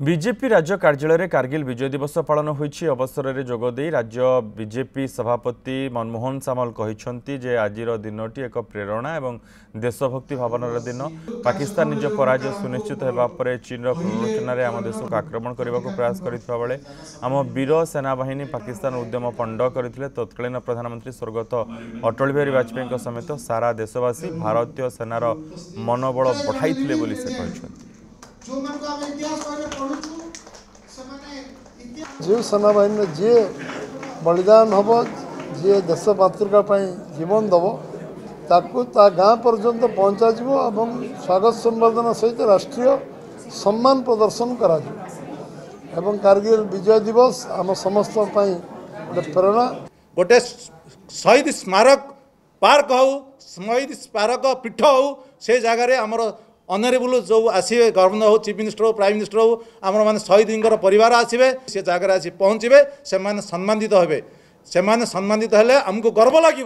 BJP राज्य कार्यालय कारगिल विजय दिवस पालन होईछि। अवसर में जोगदे राज्य बीजेपी सभापति मनमोहन सामल कहते जे आज दिनटी एक प्रेरणा और देशभक्ति भावनार दिन। पाकिस्तान निज पराजय सुनिश्चित होगा पर चीन प्ररोचन आम देश को आक्रमण करने को प्रयास करथिबा बेले आम वीर सेनाबाहिनी पाकिस्तान उद्यम पंड करथिले। तत्कालीन प्रधानमंत्री स्वर्गत अटल बिहारी वाजपेयी समेत सारा देशवासी भारतीय सेनार मनोबल बढ़ाइथिले बोली से कहछथि। जो सेनाबाहिनी जी बलिदान हम जी देश मातृका जीवन दब ताकू ता गाँ पर्यंत पहुँचा स्वागत संवर्धना सहित राष्ट्रीय सम्मान प्रदर्शन करा एवं कारगिल विजय दिवस आम समस्त गोटे प्रेरणा। गोटे शहीद स्मारक पार्क हो शहीद स्मारक पीठ हो से जगार आमर ऑनरेबल जो आसवे गवर्नर हो चीफ मिनिस्टर हो प्राइम मिनिस्टर हो आम मैंने शहीद परिवार आसवे से जगह आसी पहुँचे से सम्मानित हेबे। से सम्मानित हेले आमको गर्व लगे।